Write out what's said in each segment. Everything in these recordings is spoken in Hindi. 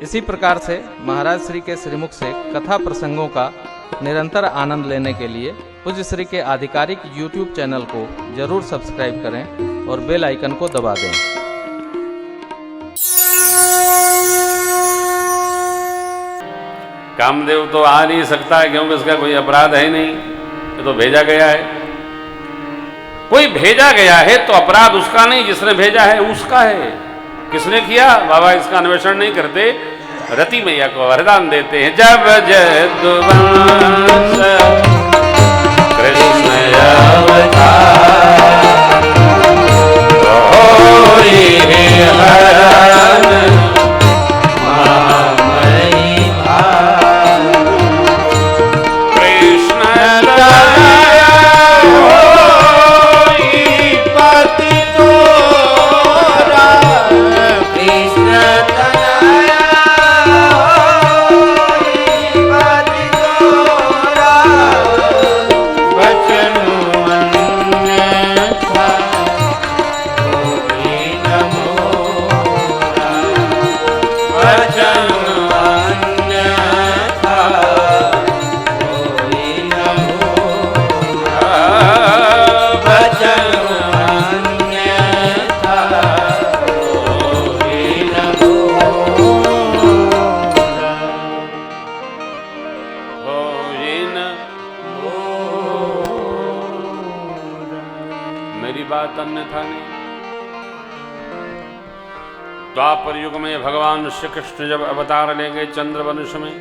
इसी प्रकार से महाराज श्री के श्रीमुख से कथा प्रसंगों का निरंतर आनंद लेने के लिए पूज्य श्री के आधिकारिक YouTube चैनल को जरूर सब्सक्राइब करें और बेल आइकन को दबा दें। कामदेव तो आ नहीं सकता है क्योंकि उसका कोई अपराध है नहीं, ये तो भेजा गया है। कोई भेजा गया है तो अपराध उसका नहीं, जिसने भेजा है उसका है। किसने किया? बाबा इसका अन्वेषण नहीं करते, रति मैया को वरदान देते हैं। जब यदुवंश कृष्ण अवतार होई हरण महामहिमा कृष्ण दया होई पति तोरा कृष्ण अन्यथा नहीं। द्वापर युग में भगवान श्री कृष्ण जब अवतार ले गए चंद्रवंश में,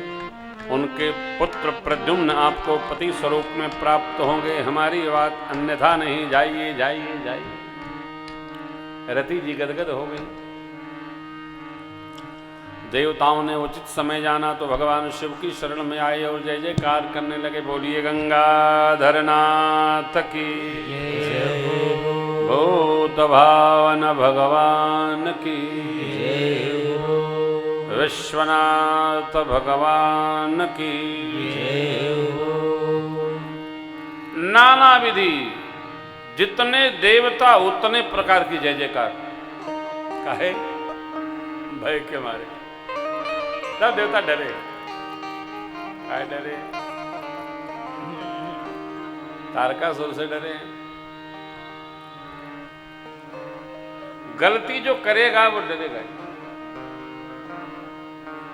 उनके पुत्र प्रद्युम्न आपको पति स्वरूप में प्राप्त होंगे, हमारी बात अन्यथा नहीं। जाइए जाइए जाइए। रति जी गदगद हो गई। देवताओं ने उचित समय जाना तो भगवान शिव की शरण में आए और जय जयकार करने लगे। बोलिए गंगाधर नाथ की, भूत भावन भगवान की, विश्वनाथ भगवान की। नाना विधि, जितने देवता उतने प्रकार की जय जयकार। काहे? भय के मारे सब देवता डरे। काहे डरे? तारकासुर से डरे। गलती जो करेगा वो डरेगा,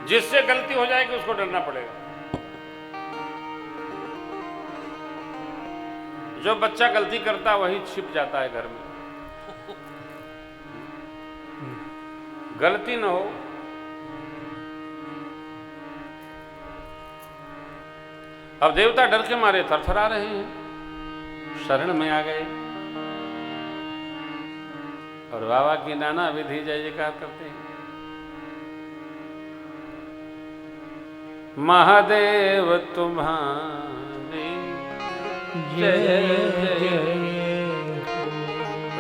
जिससे गलती हो जाएगी उसको डरना पड़ेगा। जो बच्चा गलती करता वही छिप जाता है घर में। गलती न हो। अब देवता डर के मारे थरथरा रहे हैं, शरण में आ गए और बाबा की नाना विधि जय जयकार करते हैं। महादेव तुम्हारी जय जय,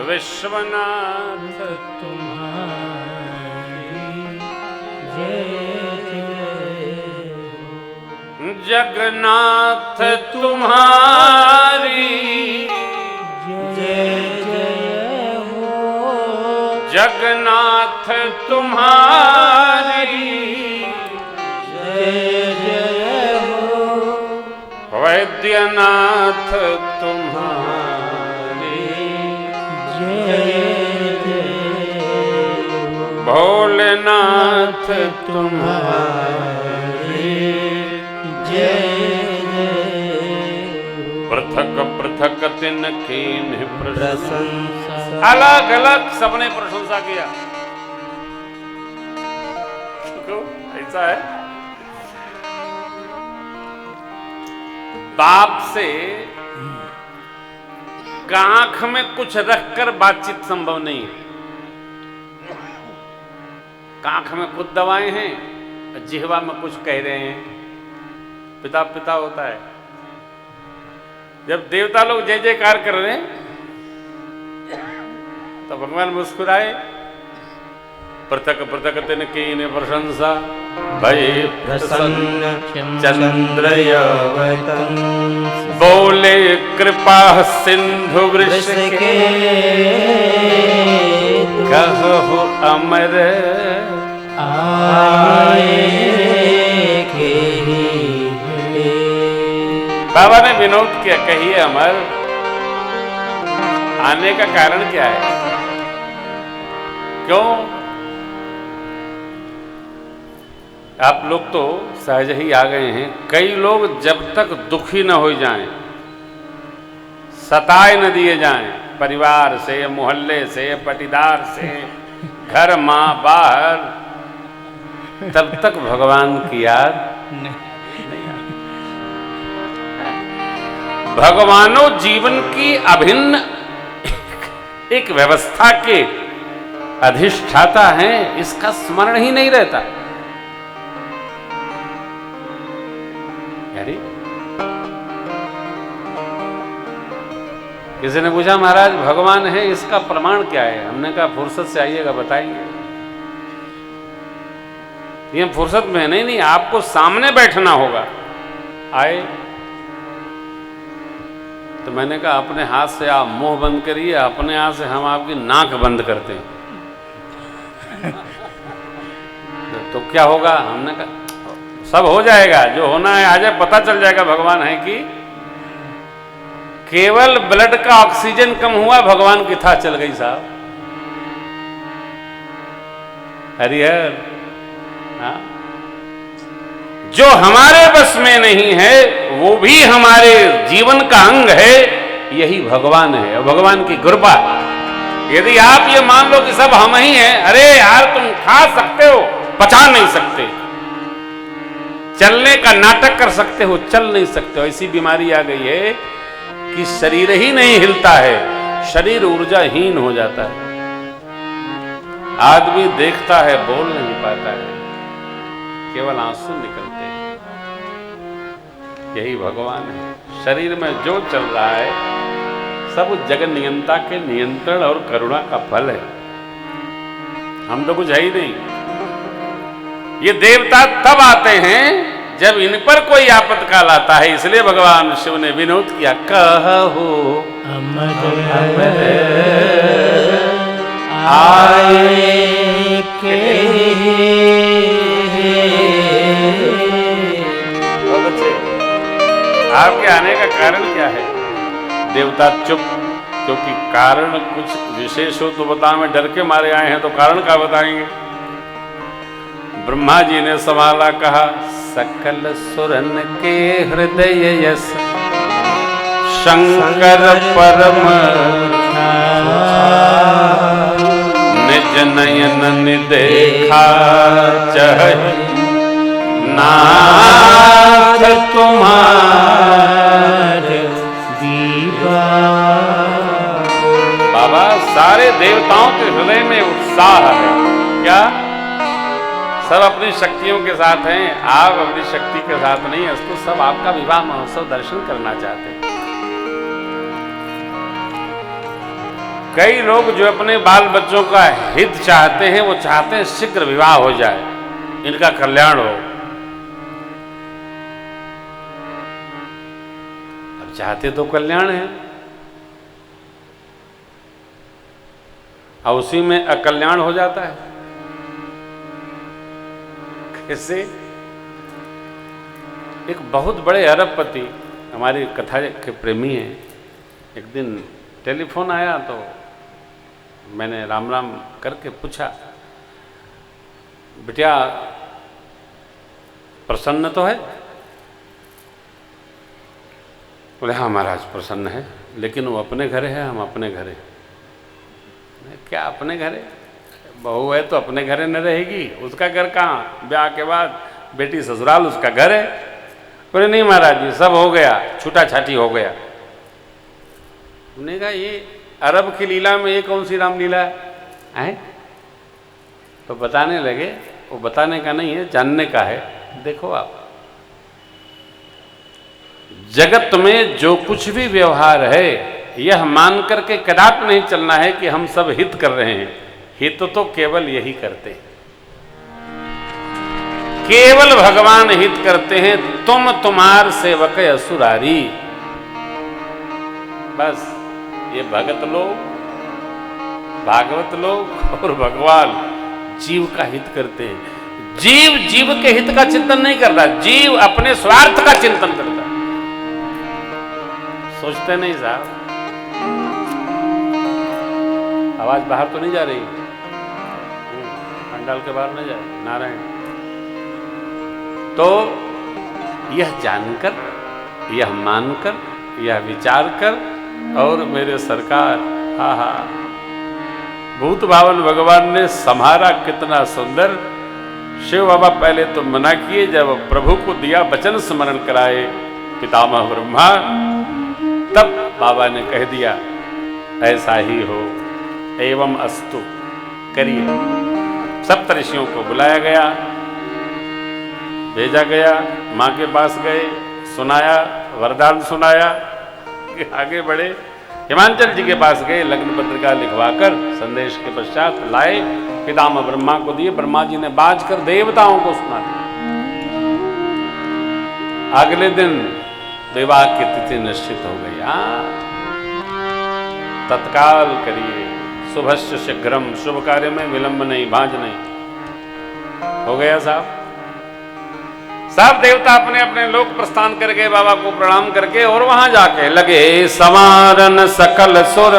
विश्वनाथ तुम्हारी जय जय, जगन्नाथ तुम्हारी जय जय हो, जगन्नाथ तुम्हारी जय जय हो, वैद्यनाथ तुम्हारी जय जय, भोलेनाथ तुम्हारी जय जय। पृथक पृथक तिन कीन प्रशंसा, अलग अलग सबने प्रशंसा किया। ऐसा है, बाप से आंख में कुछ रखकर बातचीत संभव नहीं है। आंख में कुछ दवाएं हैं, जिह्वा में कुछ कह रहे हैं। पिता पिता होता है। जब देवता लोग जय जयकार कर रहे हैं तो भगवान मुस्कुराए। पृथक पृथक तिन कीन प्रशंसा, भय प्रसन्न चंद्रयवतन, बोले कृपा सिंधु वृष के, कहो अमर आए बाबा ने विनोद किया, कहिए अमर, आने का कारण क्या है? क्यों? आप लोग तो सहज ही आ गए हैं। कई लोग जब तक दुखी न हो जाएं, सताए न दिए जाएं, परिवार से, मोहल्ले से, पटीदार से, घर मां बाहर, तब तक भगवान की याद नहीं आती। भगवानो जीवन की अभिन्न एक व्यवस्था के अधिष्ठाता हैं, इसका स्मरण ही नहीं रहता। यानी किसी ने पूछा, महाराज भगवान है, इसका प्रमाण क्या है? हमने कहा फुर्सत से आइएगा, बताएंगे। ये फुर्सत में नहीं, आपको सामने बैठना होगा। आए तो मैंने कहा अपने हाथ से आप मुंह बंद करिए, अपने हाथ से हम आपकी नाक बंद करते हैं। तो क्या होगा? हमने कहा सब हो जाएगा, जो होना है आ जाए, पता चल जाएगा भगवान है कि केवल ब्लड का ऑक्सीजन कम हुआ, भगवान की था चल गई साहब। हरिहर, हाँ? जो हमारे बस में नहीं है वो भी हमारे जीवन का अंग है, यही भगवान है और भगवान की कृपा। यदि आप ये मान लो कि सब हम ही हैं, अरे यार तुम खा सकते हो, पचा नहीं सकते, चलने का नाटक कर सकते हो, चल नहीं सकते हो। ऐसी बीमारी आ गई है कि शरीर ही नहीं हिलता है, शरीर ऊर्जाहीन हो जाता है। आदमी देखता है, बोल नहीं पाता है, केवल आंसू निकलते हैं। यही भगवान है। शरीर में जो चल रहा है सब जगत नियंता के नियंत्रण और करुणा का फल है। हम तो कुछ है ही नहीं। ये देवता तब आते हैं जब इन पर कोई आपत्काल आता है, इसलिए भगवान शिव ने विनोद किया, कहो अमर आए के। आपके आने का कारण क्या है? देवता चुप, क्योंकि कारण कुछ विशेष हो तो बता, में डर के मारे आए हैं तो कारण का बताएंगे। ब्रह्मा जी ने संभाला, कहा सकल सुरन के हृदय यस शंकर परम निज नयन निदेखा चाहे नाथ तुम्हार दीवा। बाबा सारे देवताओं के हृदय में उत्साह है। क्या? सब अपनी शक्तियों के साथ हैं, आप अपनी शक्ति के साथ नहीं है। तो सब आपका विवाह महोत्सव दर्शन करना चाहते हैं। कई लोग जो अपने बाल बच्चों का हित चाहते हैं, वो चाहते हैं शीघ्र विवाह हो जाए, इनका कल्याण हो। अब चाहते तो कल्याण है, और उसी में अकल्याण हो जाता है। कैसे? एक बहुत बड़े अरबपति, हमारी कथा के प्रेमी हैं, एक दिन टेलीफोन आया तो मैंने राम राम करके पूछा, बिटिया प्रसन्न तो है? बोले हाँ महाराज प्रसन्न है, लेकिन वो अपने घर है, हम अपने घर है। क्या अपने घर है? बहू है तो अपने घर न रहेगी, उसका घर कहाँ? ब्याह के बाद बेटी ससुराल, उसका घर है। बोले नहीं महाराज जी सब हो गया, छूटा छाटी हो गया। हमने कहा ये अरब की लीला में ये कौन सी रामलीला है? तो बताने लगे, वो बताने का नहीं है, जानने का है। देखो आप, जगत में जो कुछ भी व्यवहार है, यह मान करके कदापि नहीं चलना है कि हम सब हित कर रहे हैं। हित तो केवल यही करते हैं, केवल भगवान हित करते हैं। तुम तुम्हार सेवक असुरारी। बस ये भगत लोग, भागवत लोग और भगवान जीव का हित करते हैं। जीव जीव के हित का चिंतन नहीं करता, जीव अपने स्वार्थ का चिंतन करता। सोचते नहीं साहब। आवाज बाहर तो नहीं जा रही? पंडाल के बाहर नहीं जा रही। नारायण। तो यह जानकर, यह मानकर, यह विचार कर, और मेरे सरकार, हा हा, भूत भावन भगवान ने संहारा कितना सुंदर। शिव बाबा पहले तो मना किए, जब प्रभु को दिया वचन स्मरण कराए पितामह ब्रह्मा, तब बाबा ने कह दिया ऐसा ही हो, एवं अस्तु, करिए। सप्तऋषियों को बुलाया गया, भेजा गया, माँ के पास गए, सुनाया, वरदान सुनाया कि आगे बढ़े। हिमांचल जी के पास गए, लग्न पत्रिका लिखवाकर संदेश के पश्चात लाए, पितामह ब्रह्मा को दिए। ब्रह्मा जी ने बाज कर देवताओं को सुना दिया। अगले दिन विवाह की तिथि निश्चित हो गई। तत्काल करिए, शुभस्य शीघ्रम, शुभ कार्य में विलंब नहीं, भांज नहीं। हो गया साहब। सब देवता अपने अपने लोक प्रस्थान कर गए, बाबा को प्रणाम करके, और वहां जाके लगे समारन सकल सुर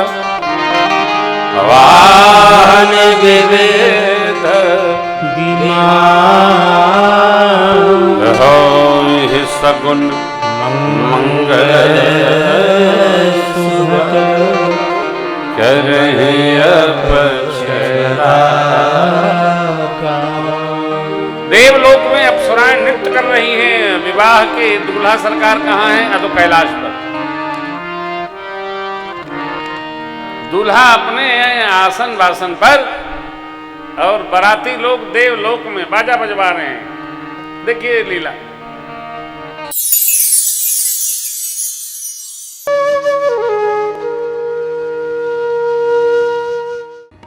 वाहन विवेद हो सगुन मंगल करहि अपचरा। देवलोक में अप्सराएं नृत्य कर रही हैं। विवाह के दूल्हा सरकार कहाँ है? तो कैलाश पर। दूल्हा अपने आसन वासन पर, और बाराती लोग देवलोक में बाजा बजवा रहे हैं। देखिए लीला।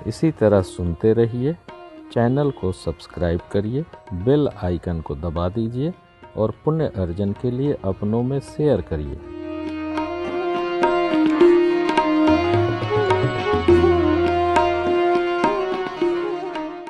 इसी तरह सुनते रहिए, चैनल को सब्सक्राइब करिए, बेल आइकन को दबा दीजिए और पुण्य अर्जन के लिए अपनों में शेयर करिए।